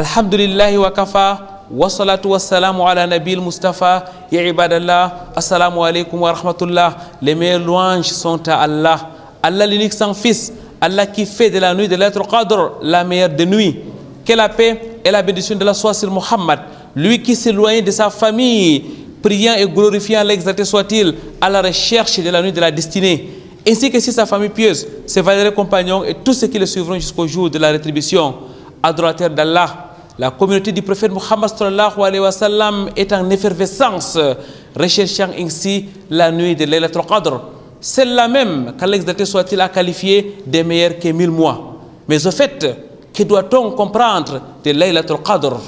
Alhamdulillahi wa kafa, wa salatu wa salamu ala nabil Mustafa, ya ibadallah, assalamu alaikum wa rahmatullah. Les meilleures louanges sont à Allah. Allah l'unique sans fils, Allah qui fait de la nuit de Laylatul Qadr la meilleure des nuits. Que la paix et la bénédiction de la soie sur Muhammad, lui qui s'éloigne de sa famille, priant et glorifiant l'exalté soit-il, à la recherche de la nuit de la destinée, ainsi que sur sa famille pieuse, ses valeureux compagnons et tous ceux qui le suivront jusqu'au jour de la rétribution. Adorateurs d'Allah, la communauté du prophète Muhammad sallallahu alayhi wa sallam est en effervescence, recherchant ainsi la nuit de Laylatul Qadr, celle-là même qu'Alexalté soit-il a qualifiée des meilleures que 1000 mois. Mais au fait, que doit-on comprendre de Laylatul Qadr?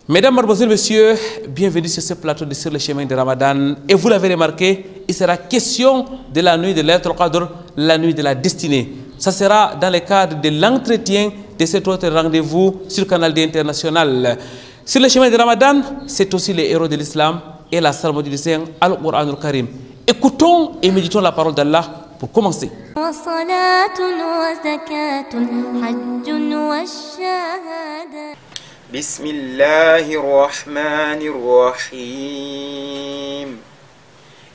Mesdames, Mademoiselles, Messieurs, bienvenue sur ce plateau de Sur le chemin de Ramadan. Et vous l'avez remarqué, il sera question de la nuit de Laylatul Qadr, la nuit de la destinée. Ça sera dans le cadre de l'entretien de cet autre rendez-vous sur Canal D International. Sur le chemin de Ramadan, c'est aussi les héros de l'islam et la salmo du lycéen Al-Qur'an al-Karim. Écoutons et méditons la parole d'Allah pour commencer. Bismillahirrahmanirrahim.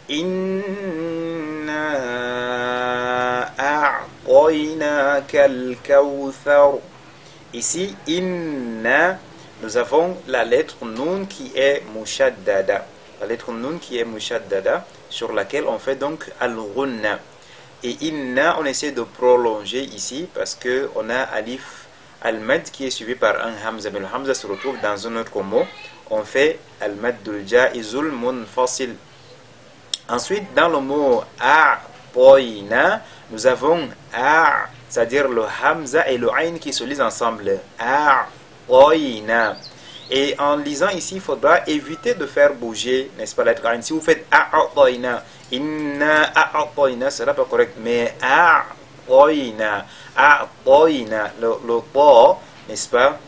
Inna a'tainaka al-kawthar. Ici, inna, nous avons la lettre nun qui est mushaddada. La lettre nun qui est mushaddada, sur laquelle on fait donc al-ghunna. Et inna, on essaie de prolonger ici parce qu'on a alif al-mad qui est suivi par un hamza. Mais le hamza se retrouve dans un autre mot. On fait al-maddul jaizul munfasil. Ensuite, dans le mot a'toina, nous avons a, c'est-à-dire le hamza et le ayn qui se lisent ensemble. A'toina. Et en lisant ici, il faudra éviter de faire bouger, n'est-ce pas, la lettre ayn. Si vous faites a'toina, inna a'toina, ce sera pas correct. Mais a'toina, a'toina, le po, n'est-ce pas,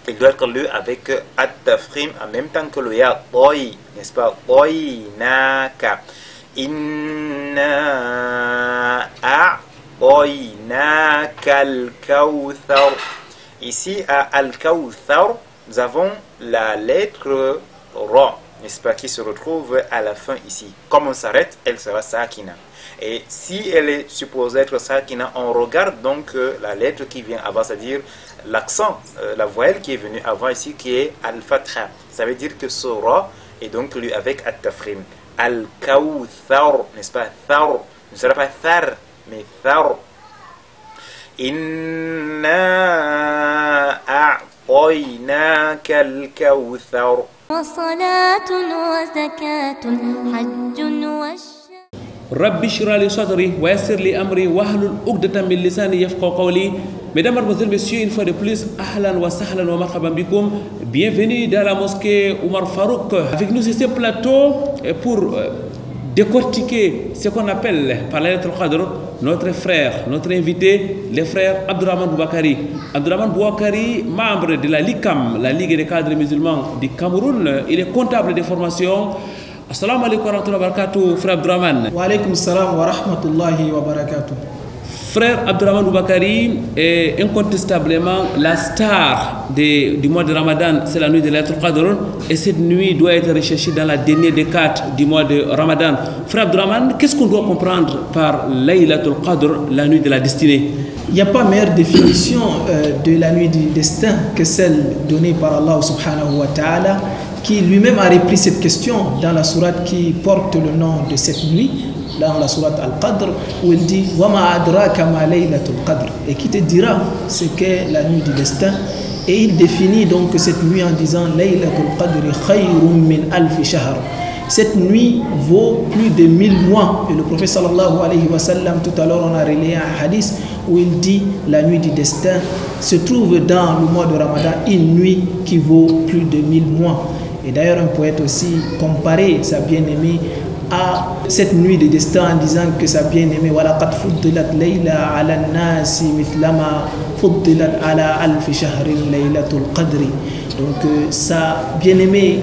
il doit être lu avec at-tafkhim en même temps que le ya, toi, n'est-ce pas, toinaka. Inna a'toinaka al-kawthar. Ici, à al-kawthar, nous avons la lettre ra, n'est-ce pas, qui se retrouve à la fin ici. Comme on s'arrête, elle sera sakina. Et si elle est supposée être sakina, on regarde donc la lettre qui vient avant, c'est-à-dire l'accent, la voyelle qui est venue avant ici, qui est al-fatha. Ça veut dire que ce ra est donc lu avec at-tafkhim. Al-kawthar, n'est-ce pas, thar, ne sera pas thar, mais thar. Inna a'tainaka al-kawthar. Rabbi shrah li sadri wa yassir li amri wahlul uqdatan min lisani yafqahu qawli. Mesdames, Mademoiselles, Messieurs, une fois de plus, ahlan wa sahlan wa marhaban bikoum. Bienvenue dans la mosquée Omar Farouk. Avec nous sur ce plateau pour décortiquer ce qu'on appelle par Laylatul Qadr notre frère, notre invité, le frère Abdurrahman Boubacarry. Abdurrahman Boubacarry, membre de la LICAM, la Ligue des cadres musulmans du Cameroun. Il est comptable de formation. Assalamu alaikum wa rahmatullahi wa barakatuh, frère Abdurrahman. Wa alaikum salam wa rahmatullahi wa barakatuh. Frère Abdurrahman Boubacarry est incontestablement la star du mois de Ramadan, c'est la nuit de Laylatul Qadr, et cette nuit doit être recherchée dans la dernière décade du mois de Ramadan. Frère Abdurrahman, qu'est-ce qu'on doit comprendre par Laylatul Qadr, la nuit de la destinée? Il n'y a pas meilleure définition de la nuit du destin que celle donnée par Allah subhanahu wa ta'ala, qui lui-même a repris cette question dans la sourate qui porte le nom de cette nuit, dans la sourate Al-Qadr, où il dit « Wa ma adraka ma laylatul qadr » et qui te dira ce qu'est la nuit du destin. Et il définit donc cette nuit en disant « Laylatul qadri khayrun min alfi shahr » Cette nuit vaut plus de 1000 mois. Et le prophète sallallahu alayhi wa sallam, tout à l'heure on a relayé un hadith où il dit la nuit du destin se trouve dans le mois de Ramadan, une nuit qui vaut plus de 1000 mois. Et d'ailleurs un poète aussi comparait sa bien-aimée à cette nuit de destin en disant que sa bien-aimée وَلَقَدْ فُضِّلَتْ لَيْلَةً عَلَى النَّاسِ مِثْلَمَا فُضِّلَتْ عَلَى أَلْفِ شَهْرٍ لَيْلَةُ الْقَدْرِ. Donc sa bien-aimée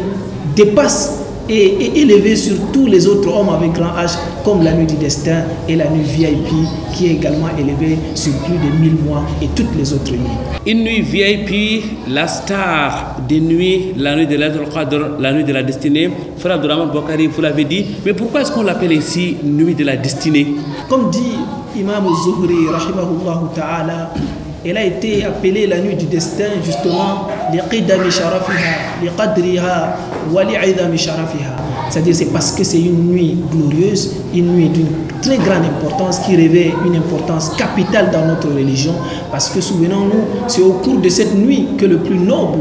dépasse est élevé sur tous les autres hommes avec grand H, comme la nuit du destin et la nuit VIP qui est également élevée sur plus de 1000 mois et toutes les autres nuits. Une nuit VIP, la star des nuits, la nuit de Laylatul Qadr, la nuit de la destinée. Frère Abdurrahman Bouakari, vous l'avez dit, mais pourquoi est-ce qu'on l'appelle ici nuit de la destinée? Comme dit Imam Zuhri, rahimahullah ta'ala, elle a été appelée la nuit du destin justement c'est-à-dire c'est parce que c'est une nuit glorieuse, une nuit d'une très grande importance qui revêt une importance capitale dans notre religion, parce que souvenons-nous, c'est au cours de cette nuit que le plus noble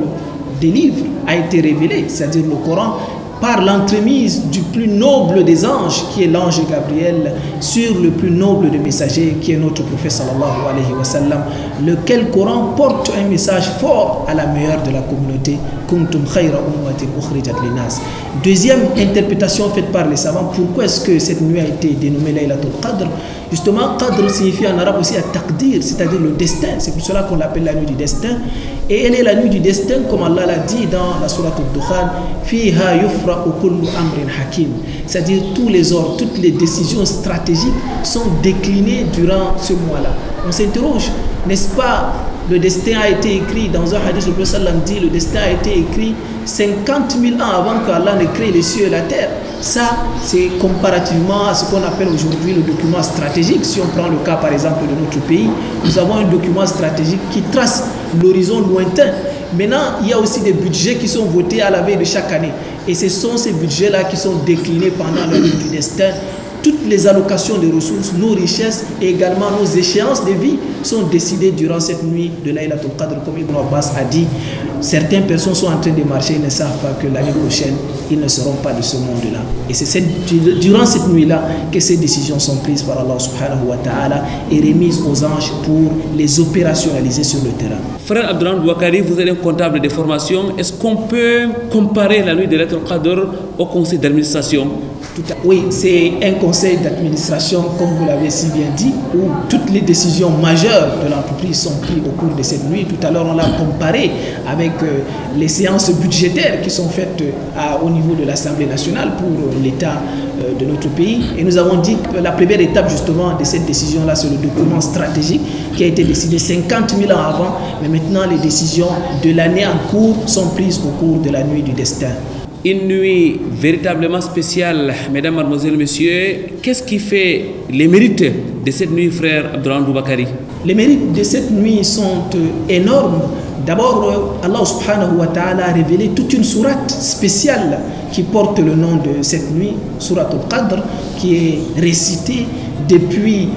des livres a été révélé, c'est-à-dire le Coran, par l'entremise du plus noble des anges, qui est l'ange Gabriel, sur le plus noble des messagers, qui est notre prophète sallallahu alayhi wa sallam, lequel Coran porte un message fort à la meilleure de la communauté. Kuntum khayra ummatin ukhrijat linnas. Deuxième interprétation faite par les savants, pourquoi est-ce que cette nuit a été dénommée Laylatul Qadr? Justement, Qadr signifie en arabe aussi at-taqdir, c'est-à-dire le destin. C'est pour cela qu'on l'appelle la nuit du destin. Et elle est la nuit du destin, comme Allah l'a dit dans la sourate Al-Dukhan, fiha yufra'u kullu amrin hakim. C'est-à-dire tous les ordres, toutes les décisions stratégiques sont déclinées durant ce mois-là. On s'interroge, n'est-ce pas, le destin a été écrit dans un hadith, le prophète sallam dit, le destin a été écrit 50 000 ans avant qu'Allah ne crée les cieux et la terre. Ça, c'est comparativement à ce qu'on appelle aujourd'hui le document stratégique. Si on prend le cas par exemple de notre pays, nous avons un document stratégique qui trace l'horizon lointain. Maintenant, il y a aussi des budgets qui sont votés à la veille de chaque année. Et ce sont ces budgets-là qui sont déclinés pendant la nuit du destin. Toutes les allocations de ressources, nos richesses et également nos échéances de vie sont décidées durant cette nuit de Laylatul Qadr. Comme Ibn Abbas a dit, certaines personnes sont en train de marcher, ils ne savent pas que l'année prochaine, ils ne seront pas de ce monde-là. Et c'est durant cette nuit-là que ces décisions sont prises par Allah subhanahu wa ta'ala et remises aux anges pour les opérationnaliser sur le terrain. Frère Abdurrahman Bouakari, vous êtes un comptable de formation. Est-ce qu'on peut comparer la nuit de Laylatul Qadr au conseil d'administration? Oui, c'est un conseil d'administration, comme vous l'avez si bien dit, où toutes les décisions majeures de l'entreprise sont prises au cours de cette nuit. Tout à l'heure, on l'a comparé avec les séances budgétaires qui sont faites au niveau de l'Assemblée nationale pour l'État de notre pays. Et nous avons dit que la première étape justement de cette décision-là, c'est le document stratégique qui a été décidé 50 000 ans avant. Mais maintenant, les décisions de l'année en cours sont prises au cours de la nuit du destin. Une nuit véritablement spéciale, mesdames, mademoiselles, messieurs. Qu'est-ce qui fait les mérites de cette nuit, frère Abdurrahman Bouakari? Les mérites de cette nuit sont énormes. D'abord, Allah subhanahu wa ta'ala a révélé toute une sourate spéciale qui porte le nom de cette nuit, Sourate Al-Qadr, qui est récitée depuis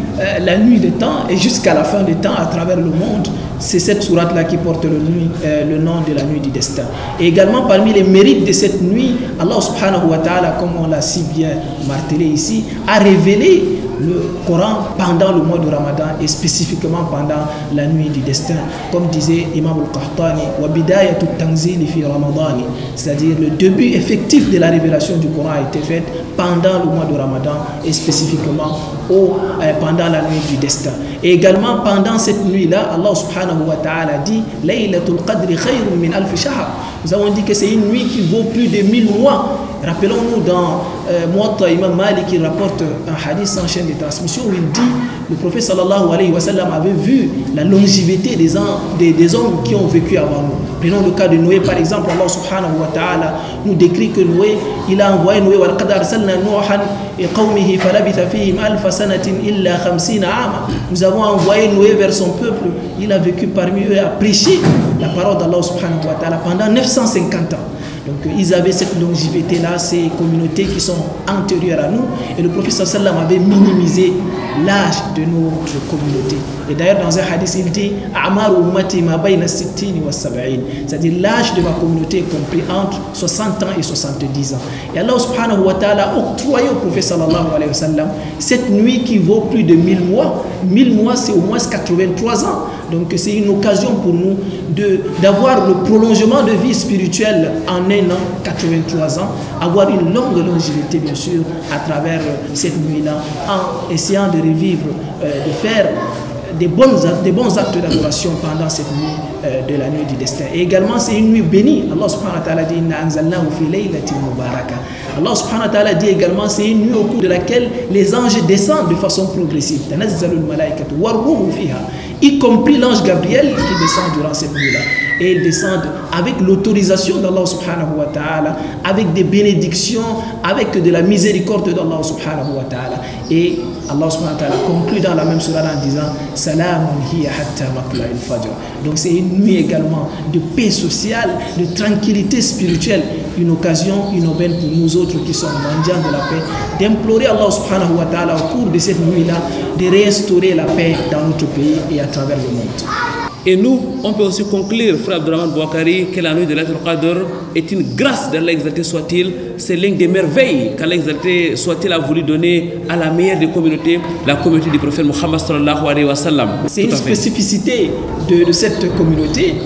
la nuit des temps et jusqu'à la fin des temps à travers le monde. C'est cette sourate-là qui porte le nom de la nuit du destin. Et également parmi les mérites de cette nuit, Allah subhanahu wa ta'ala, comme on l'a si bien martelé ici, a révélé le Coran pendant le mois de Ramadan et spécifiquement pendant la nuit du destin. Comme disait Imam al-Qahtani, wa bidayatu tanzili fi Ramadani, c'est-à-dire le début effectif de la révélation du Coran a été fait pendant le mois de Ramadan et spécifiquement pendant la nuit du destin. Et également pendant cette nuit-là, Allah subhanahu wa ta'ala dit Laylatul Qadri khayrun min alf shahr. Nous avons dit que c'est une nuit qui vaut plus de 1000 mois. Rappelons-nous dans Muwatta, Imam Malik qui rapporte un hadith sans chaîne de transmission où il dit, le prophète sallallahu alayhi wa sallam avait vu la longévité des hommes qui ont vécu avant nous. Prenons le cas de Noé par exemple. Allah subhanahu wa ta'ala nous décrit que Noé, il a envoyé Noé wa laqad arsalna Nuhan et qawmihi falabitha fihim alfa sanatin illa 50 ama. Nous avons envoyé Noé vers son peuple, il a vécu parmi eux à prêcher la parole d'Allah subhanahu wa ta'ala pendant 950 ans. Donc ils avaient cette longévité-là, ces communautés qui sont antérieures à nous. Et le prophète sallallahu alayhi wa sallam avait minimisé l'âge de notre communauté. Et d'ailleurs dans un hadith il dit A'maru ummati ma bayna sittini wa sab'in, c'est-à-dire l'âge de ma communauté est compris entre 60 ans et 70 ans. Et Allah subhanahu wa ta'ala a octroyé au prophète sallallahu alayhi wa sallam cette nuit qui vaut plus de 1000 mois. 1000 mois c'est au moins 83 ans. Donc c'est une occasion pour nous d'avoir le prolongement de vie spirituelle en un an, 83 ans, avoir une longue longévité bien sûr à travers cette nuit-là, en essayant de revivre, de faire des bons actes d'adoration pendant cette nuit de la nuit du destin. Et également, c'est une nuit bénie. Allah subhanahu wa ta'ala dit Inna anzalnahu fi laylatin mubaraka. Allah subhanahu wa ta'ala dit également c'est une nuit au cours de laquelle les anges descendent de façon progressive. Tanazzalul malaikatu warruhu fiha, y compris l'ange Gabriel qui descend durant cette nuit-là. Et ils descendent avec l'autorisation d'Allah subhanahu wa ta'ala, avec des bénédictions, avec de la miséricorde d'Allah subhanahu wa ta'ala. Et Allah subhanahu wa ta'ala conclut dans la même sourate en disant Salamun hiya hatta matla'il fajr. Donc c'est une nuit également de paix sociale, de tranquillité spirituelle, une occasion, une aubaine pour nous autres qui sommes mendiants de la paix, d'implorer Allah subhanahu wa ta'ala au cours de cette nuit-là de restaurer la paix dans notre pays et à travers le monde. Et nous, on peut aussi conclure, frère Abdurrahman Bouakari, que la nuit de Laylatul Qadr est une grâce d'Allah exalté soit-il. C'est l'une des merveilles qu'Allah exalté soit-il a voulu donner à la meilleure des communautés, la communauté du prophète Muhammad sallallahu alayhi wa sallam. C'est une spécificité de cette communauté.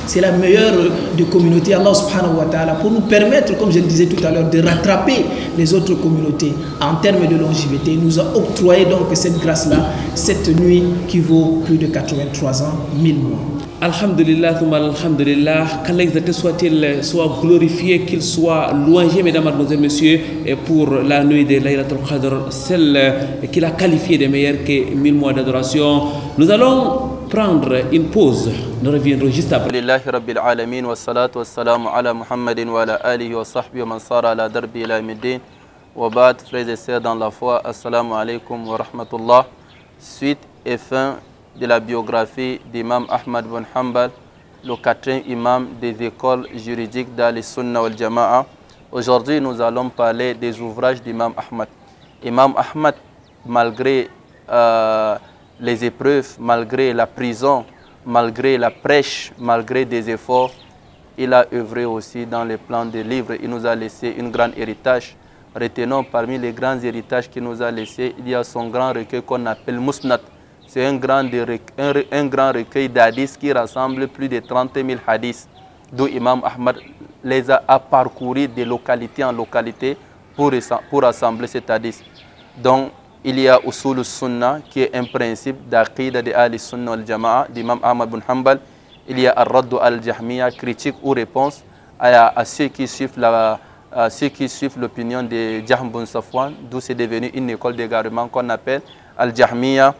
C'est la meilleure des communautés, Allah subhanahu wa ta'ala, pour nous permettre, comme je le disais tout à l'heure, de rattraper les autres communautés en termes de longévité. Il nous a octroyé donc cette grâce-là, cette nuit qui vaut plus de 83 ans, 1000 mois. Alhamdulillah, alhamdulillah, qu'Allah exalté soit-il, soit glorifié, qu'il soit louangé, mesdames, mademoiselles, messieurs, et pour la nuit de Laylatul Qadr, celle qu'il a qualifiée de meilleure que 1000 mois d'adoration. Nous allons prendre une pause. Nous reviendrons juste après. Lillahi Rabbil Alamin wa salatu wa salamu ala Muhammadin wa ala alihi wa sahbihi wa man sara ala darbi ila yawmiddin. Wa ba'd, frères et sœurs dans la foi, assalamu alaikum wa rahmatullah. Suite et fin de la biographie d'Imam Ahmad bin Hanbal, le 4e imam des écoles juridiques d'Al-Sunnah wal Jama'a. Aujourd'hui, nous allons parler des ouvrages d'Imam Ahmad. Imam Ahmad, malgré les épreuves, malgré la prison, malgré la prêche, malgré des efforts, il a œuvré aussi dans les plans des livres. Il nous a laissé un grand héritage. Retenons parmi les grands héritages qu'il nous a laissés, il y a son grand recueil qu'on appelle Musnad. C'est un grand recueil d'hadiths qui rassemble plus de 30 000 hadiths, d'où Imam Ahmad les a parcourus de localité en localité pour rassembler cet hadith. Donc, il y a Usul al-Sunnah, qui est un principe d'Aqida de Al-Sunnah al-Jama'a d'Imam Ahmad bin Hanbal. Il y a Ar-Raddu al-Jahmiya, critique ou réponse à ceux qui suivent l'opinion de Jahm bin Safwan, d'où c'est devenu une école d'égarement qu'on appelle Al-Jahmiya,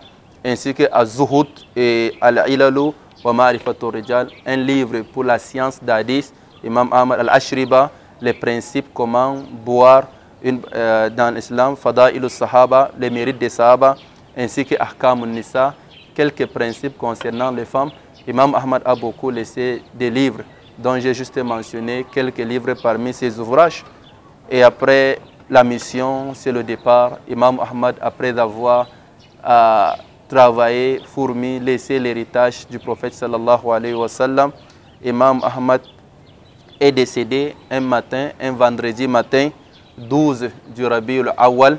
ainsi que Az-Zuhud et Al-Ilalu wa Ma'rifatul Rijal, un livre pour la science d'Hadith, Imam Ahmad Al-Ashriba, les principes comment boire dans l'islam, Fada'il al-Sahaba, les mérites des Sahaba, ainsi que Ahkam al-Nisa, quelques principes concernant les femmes. Imam Ahmad a beaucoup laissé des livres, dont j'ai juste mentionné quelques livres parmi ses ouvrages. Et après la mission, c'est le départ. Imam Ahmad, après avoir travaillé, fourmi, laissé l'héritage du prophète sallallahu alayhi wa sallam, Imam Ahmad est décédé un matin, un vendredi matin, 12 du Rabiul Awwal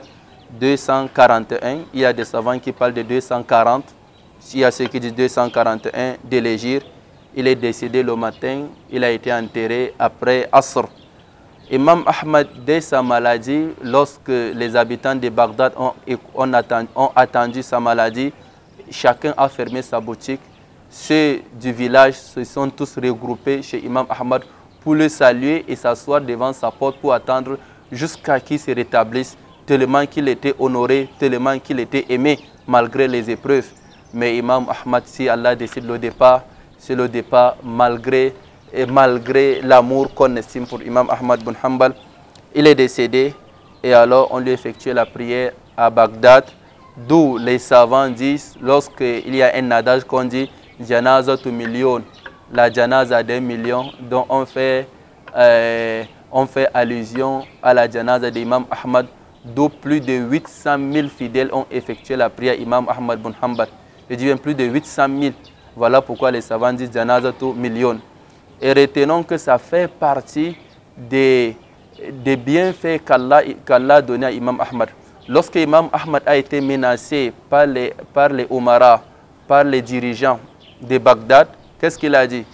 241. Il y a des savants qui parlent de 240. Il y a ceux qui disent 241 de l'Hégire. Il est décédé le matin. Il a été enterré après Asr. Imam Ahmad, dès sa maladie, lorsque les habitants de Bagdad ont attendu sa maladie, chacun a fermé sa boutique. Ceux du village se sont tous regroupés chez Imam Ahmad pour le saluer et s'asseoir devant sa porte pour attendre jusqu'à qu'il se rétablisse, tellement qu'il était honoré, tellement qu'il était aimé malgré les épreuves. Mais Imam Ahmad, si Allah décide le départ, c'est le départ malgré l'amour qu'on estime pour Imam Ahmad bin Hanbal. Il est décédé et alors on lui effectue la prière à Bagdad, d'où les savants disent, lorsqu'il y a un adage qu'on dit janaza tu million, la janaza d'un million, dont on fait allusion à la janaza d'Imam Ahmad, d'où plus de 800 000 fidèles ont effectué la prière à Imam Ahmad bin Hanbal. Je dis bien plus de 800 000. Voilà pourquoi les savants disent janaza tu million. Et retenons que ça fait partie des bienfaits qu'Allah a donné à Imam Ahmad. Lorsque Imam Ahmad a été menacé par les Umara, par les dirigeants de Bagdad, qu'est-ce qu'il a dit?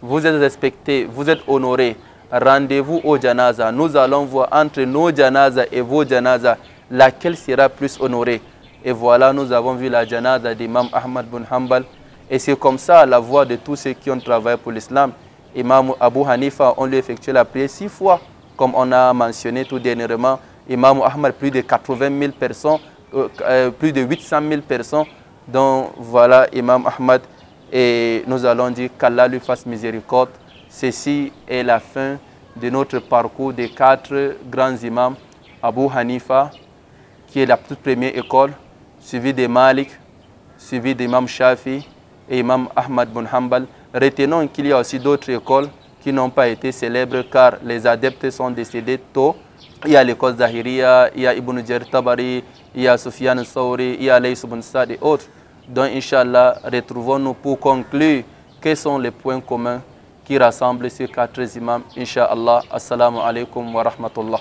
Vous êtes respectés, vous êtes honorés, rendez-vous au janaza. Nous allons voir entre nos janaza et vos janaza, laquelle sera plus honorée. Et voilà, nous avons vu la janada d'Imam Ahmad bin Hanbal. Et c'est comme ça la voix de tous ceux qui ont travaillé pour l'islam. Imam Abu Hanifa, on lui effectué la prière 6 fois, comme on a mentionné tout dernièrement. Imam Ahmad, plus de 80 000 personnes, plus de 800 000 personnes. Donc voilà, Imam Ahmad. Et nous allons dire qu'Allah lui fasse miséricorde. Ceci est la fin de notre parcours des 4 grands imams. Abu Hanifa, qui est la toute première école, suivi de Malik, suivi d'Imam Shafi et Imam Ahmad bin Hanbal. Retenons qu'il y a aussi d'autres écoles qui n'ont pas été célèbres car les adeptes sont décédés tôt. Il y a l'école Zahiriya, il y a Ibn Jarir Tabari, il y a Sufyan al-Thawri, il y a Lays ibn Sa'd et autres. Donc, Inch'Allah, retrouvons-nous pour conclure quels sont les points communs qui rassemblent ces 4 imams. Inch'Allah, assalamu alaikum wa rahmatullah.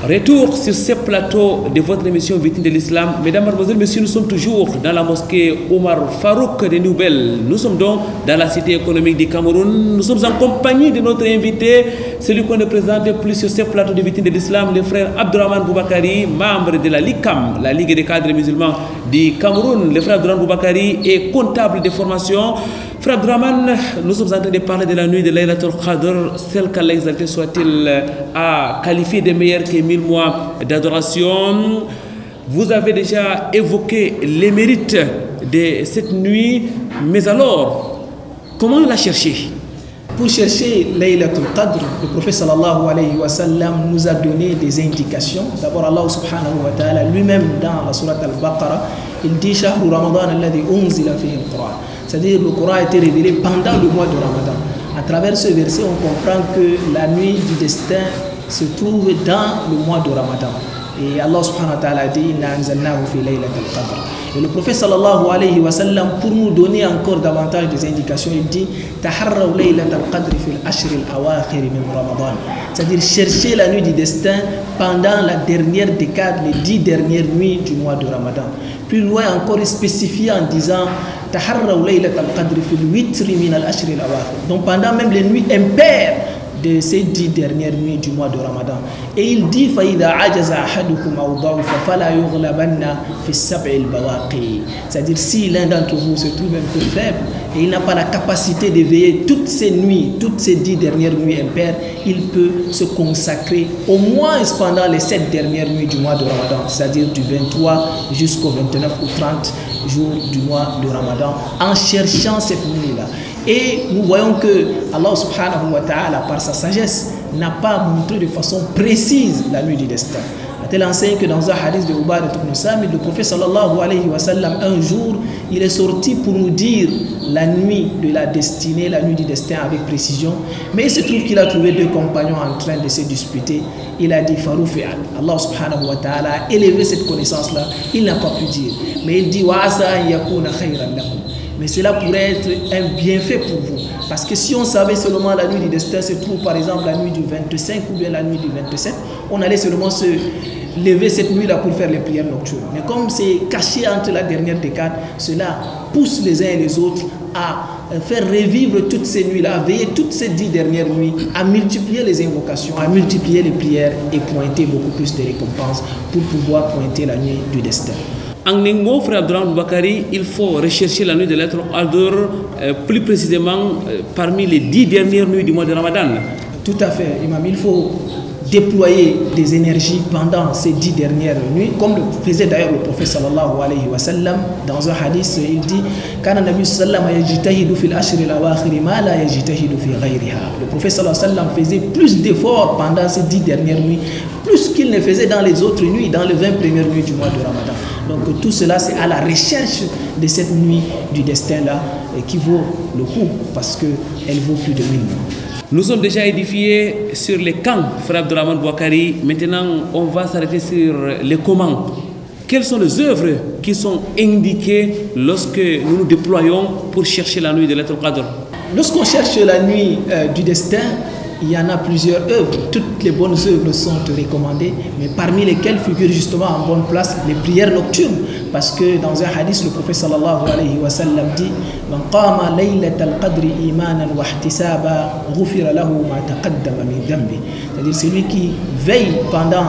Retour sur ce plateau de votre émission Victimes de l'Islam. Mesdames, Mademoiselles, Messieurs, nous sommes toujours dans la mosquée Omar Farouk de Nouvelle. Nous sommes donc dans la cité économique du Cameroun. Nous sommes en compagnie de notre invité, celui qu'on ne présente plus sur ce plateau de Victimes de l'Islam, le frère Abdourahmane Boubakari, membre de la LICAM, la Ligue des cadres musulmans du Cameroun. Le frère Abdourahmane Boubakari est comptable de formation. Frère Abdourahmane, nous sommes en train de parler de la nuit de Laylatul Qadr, celle qu'Allah exalté soit-il a qualifiée de meilleure que 1000 mois d'adoration. Vous avez déjà évoqué les mérites de cette nuit, mais alors, comment la chercher? Pour chercher Laylatul Qadr, le prophète sallallahu alayhi wa sallam nous a donné des indications. D'abord, Allah subhanahu wa ta'ala lui-même dans la sourate Al-Baqarah, il dit Shahru Ramadan alladhi unzila fihi al-Qur'an. C'est-à-dire le Coran a été révélé pendant le mois de Ramadan. À travers ce verset, on comprend que la nuit du destin se trouve dans le mois de Ramadan. Et Allah subhanahu wa ta'ala dit Inna anzalnahu fi laylatil qadr. Et le prophète sallallahu alayhi wa sallam, pour nous donner encore davantage des indications, il dit Taharraw laylatil qadr fil ashr al-awakhir min Ramadan. C'est-à-dire chercher la nuit du destin pendant la dernière décade, les 10 dernières nuits du mois de Ramadan. Plus loin encore, spécifié en disant Taharraw laylatil qadr fil witr min al-ashr al-awakhir. Donc pendant même les nuits impaires de ces 10 dernières nuits du mois de Ramadan. Et il dit c'est-à-dire si l'un d'entre vous se trouve un peu faible et il n'a pas la capacité de veiller toutes ces nuits, toutes ces 10 dernières nuits impaires, il peut se consacrer au moins pendant les 7 dernières nuits du mois de Ramadan, c'est-à-dire du 23 jusqu'au 29 ou 30 jours du mois de Ramadan, en cherchant cette nuit-là. Et nous voyons que Allah subhanahu wa ta'ala, par sa sagesse, n'a pas montré de façon précise la nuit du destin. A tel enseigne que dans un hadith de Ubadah ibn Samit, le prophète sallallahu alayhi wa sallam, un jour, il est sorti pour nous dire la nuit de la destinée, la nuit du destin avec précision. Mais il se trouve qu'il a trouvé 2 compagnons en train de se disputer. Il a dit Faroufi'an. Allah subhanahu wa ta'ala a élevé cette connaissance-là. Il n'a pas pu dire. Mais il dit Wa asa an yakuna khayran lakum. Mais cela pourrait être un bienfait pour vous. Parce que si on savait seulement la nuit du destin se trouve par exemple la nuit du 25 ou bien la nuit du 27, on allait seulement se lever cette nuit-là pour faire les prières nocturnes. Mais comme c'est caché entre la dernière décade, cela pousse les uns et les autres à faire revivre toutes ces nuits-là, à veiller toutes ces 10 dernières nuits, à multiplier les invocations, à multiplier les prières et pointer beaucoup plus de récompenses pour pouvoir pointer la nuit du destin. En un mot, frère Abdourahmane Boubakari, il faut rechercher la nuit de Laylatul Qadr, plus précisément parmi les 10 dernières nuits du mois de Ramadan. Tout à fait, Imam. Il faut déployer des énergies pendant ces 10 dernières nuits, comme le faisait d'ailleurs le prophète sallallahu alayhi wa sallam. Dans un hadith, il dit Kana Nabi sallam yajtahidu fil ashr al-awakhir ma la yajtahidu fi ghayriha. Le prophète sallallahu alayhi wa sallam faisait plus d'efforts pendant ces 10 dernières nuits, plus qu'il ne faisait dans les autres nuits, dans les 20 premières nuits du mois de Ramadan. Donc tout cela, c'est à la recherche de cette nuit du destin-là qui vaut le coup, parce qu'elle vaut plus de 1000 mois. Nous sommes déjà édifiés sur les camps, frère Abdourahmane Boubakari. Maintenant, on va s'arrêter sur les comment. Quelles sont les œuvres qui sont indiquées lorsque nous nous déployons pour chercher la nuit de Laylatul Qadr? Lorsqu'on cherche la nuit du destin, il y en a plusieurs œuvres. Toutes les bonnes œuvres sont recommandées, mais parmi lesquelles figurent justement en bonne place les prières nocturnes. Parce que dans un hadith, le prophète sallallahu alayhi wa sallam dit Man qama laylat al-qadri imanan wa ihtisaba ghufira lahu ma taqaddama min dhanbi. C'est-à-dire celui qui veille pendant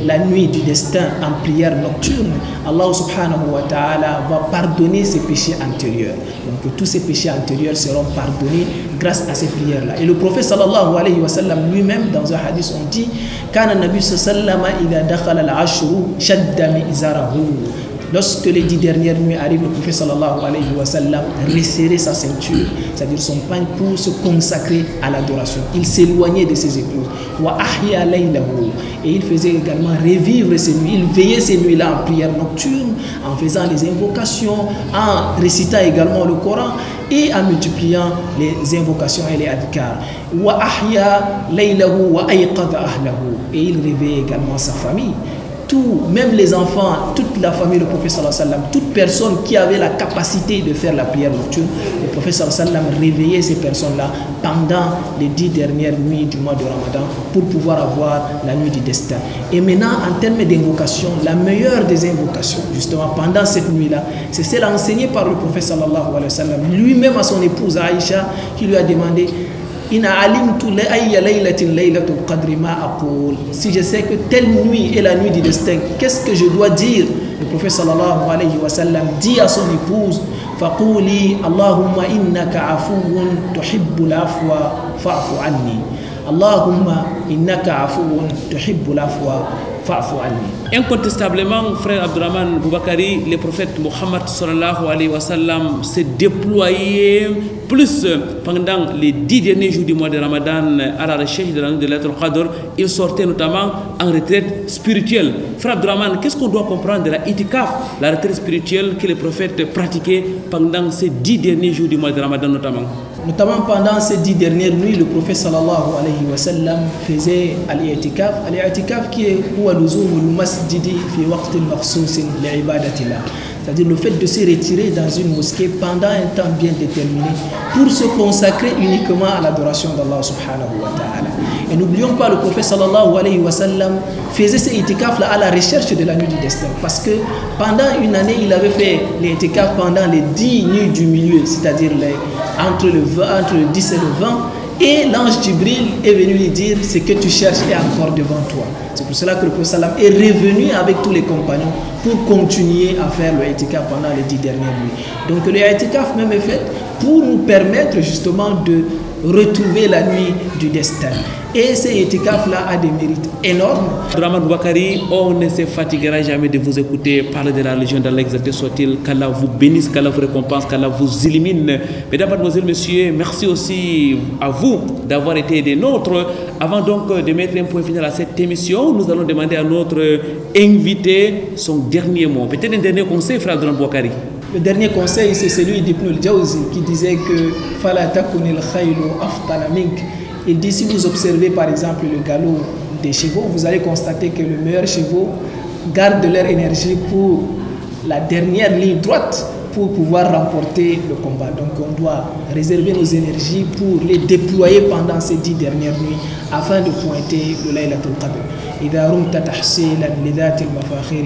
la nuit du destin en prière nocturne, Allah subhanahu wa ta'ala va pardonner ses péchés antérieurs. Donc tous ces péchés antérieurs seront pardonnés grâce à ces prières-là. Et le prophète sallallahu alayhi wa sallam lui-même, dans un hadith, on dit Kana nabi sallallahu idha dakhala al-ashru shadda mi'zarahu. Lorsque les 10 dernières nuits arrivent, le prophète sallallahu alayhi wa sallam resserrait sa ceinture, c'est-à-dire son pain, pour se consacrer à l'adoration. Il s'éloignait de ses épouses. Wa ahya laylahu. Et il faisait également revivre ces nuits. Il veillait ces nuits-là en prière nocturne, en faisant les invocations, en récitant également le Coran et en multipliant les invocations et les adhkars. Wa ahya laylahu wa ayqadha ahlahu. Et il réveillait également sa famille. Tout, même les enfants, toute la famille du prophète sallallahu alayhi wa sallam, toute personne qui avait la capacité de faire la prière nocturne, le prophète sallallahu alayhi wa sallam réveillait ces personnes-là pendant les 10 dernières nuits du mois de Ramadan pour pouvoir avoir la nuit du destin. Et maintenant, en termes d'invocation, la meilleure des invocations, justement pendant cette nuit-là, c'est celle enseignée par le prophète sallallahu alayhi wa sallam, lui-même à son épouse Aïcha, qui lui a demandé si je sais que telle nuit est la nuit du destin, qu'est-ce que je dois dire? Le prophète sallallahu alayhi wa sallam dit à son épouse Faquli Allahumma innaka afuwun tuhibbul afwa fa'fu anni. Allahumma innaka afuwun tuhibbul afwa fa'fu anni. Incontestablement, frère Abdurrahman Boubakari, le prophète Mohammed sallallahu alayhi wa sallam s'est déployé plus pendant les 10 derniers jours du mois de Ramadan à la recherche de la nuit de Laylatul Qadr. Il sortait notamment en retraite spirituelle. Frère Abdurrahman, qu'est-ce qu'on doit comprendre de la itikaf, la retraite spirituelle que le prophète pratiquait pendant ces 10 derniers jours du mois de Ramadan notamment? Notamment pendant ces 10 dernières nuits, le prophète sallallahu alayhi wa sallam faisait al-i'tikaf. Al-i'tikaf qui est huwa luzumul masjidi fi waqtin makhsusin li'ibadatillah. C'est-à-dire le fait de se retirer dans une mosquée pendant un temps bien déterminé pour se consacrer uniquement à l'adoration d'Allah subhanahu wa ta'ala. Et n'oublions pas, le prophète sallallahu alayhi wa sallam faisait ces itikaf-là à la recherche de la nuit du destin. Parce que pendant une année, il avait fait les itikaf pendant les 10 nuits du milieu, c'est-à-dire entre le 10 et le 20. Et l'ange Jibril est venu lui dire ce que tu cherches est encore devant toi. C'est pour cela que le prophète sallam est revenu avec tous les compagnons pour continuer à faire le itikaf pendant les 10 dernières nuits. Donc le itikaf même est fait pour nous permettre justement de retrouver la nuit du destin. Et ce itikaf-là a des mérites énormes. Abdurrahman Boubakari, on ne se fatiguera jamais de vous écouter parler de la religion d'Allah, exalté soit-il, qu'Allah vous bénisse, qu'Allah vous récompense, qu'Allah vous illumine. Mesdames, mademoiselles, messieurs, merci aussi à vous d'avoir été des nôtres. Avant donc de mettre un point final à cette émission, nous allons demander à notre invité son dernier mot. Peut-être un dernier conseil, frère Abdurrahman Boubakari. Le dernier conseil, c'est celui d'Ibn al-Jawzi qui disait que Fala takunil khaylu aftana mink. Il dit, si vous observez par exemple le galop des chevaux, vous allez constater que le meilleur chevaux garde leur énergie pour la dernière ligne droite pour pouvoir remporter le combat. Donc on doit réserver nos énergies pour les déployer pendant ces 10 dernières nuits afin de pointer le Laylatul Qadr. إذا رمت تحصيلا لذات المفاخر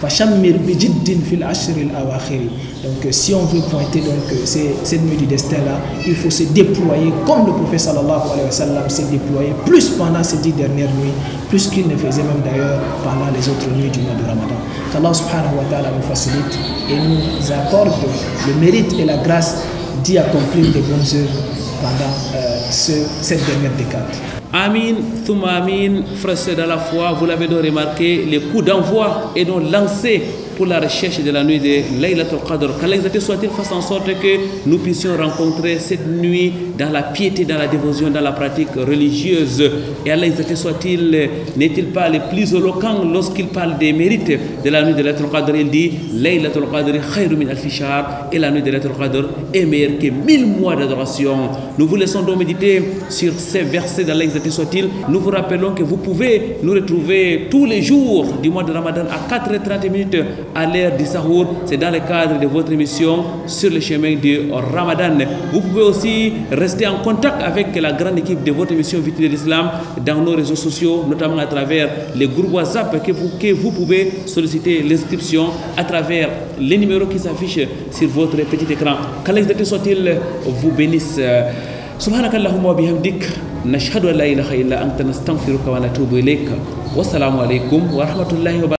فشمر بجد في العشر الأواخر. Donc si on veut pointer donc cette nuit du destin là, il faut se déployer comme le prophète sallallahu alayhi wa sallam s'est déployé plus pendant ces 10 dernières nuits, plus qu'il ne faisait même d'ailleurs pendant les autres nuits du mois de Ramadan. Qu'Allah subhanahu wa ta'ala nous facilite et nous accorde le mérite et la grâce d'y accomplir des bonnes œuvres pendant cette dernière décade. Amin, thumma amin, frères dans la foi, vous l'avez donc remarqué, les coups d'envoi est donc lancé pour la recherche de la nuit de Laylatul Qadr. Qu'Allah exalté soit-il fasse en sorte que nous puissions rencontrer cette nuit dans la piété, dans la dévotion, dans la pratique religieuse. Et Allah exalté soit-il, n'est-il pas le plus éloquent lorsqu'il parle des mérites de la nuit de Laylatul Qadr? Il dit Laylatul Qadr khayru min alfi shahr, et la nuit de Laylatul Qadr est meilleure que 1000 mois d'adoration. Nous vous laissons donc méditer sur ces versets d'Allah exalté soit-il. Nous vous rappelons que vous pouvez nous retrouver tous les jours du mois de Ramadan à 4h30 à l'heure du Sahour. C'est dans le cadre de votre émission Sur le chemin du Ramadan. Vous pouvez aussi rester en contact avec la grande équipe de votre émission Vite de l'Islam dans nos réseaux sociaux, notamment à travers les groupes WhatsApp que vous pouvez solliciter l'inscription à travers les numéros qui s'affichent sur votre petit écran. Qu'Allah soit-il vous bénisse. سبحانك اللهم وبحمدك نشهد أن لا إله إلا أنت نستغفرك ونتوب إليك والسلام عليكم ورحمة الله وبركاته.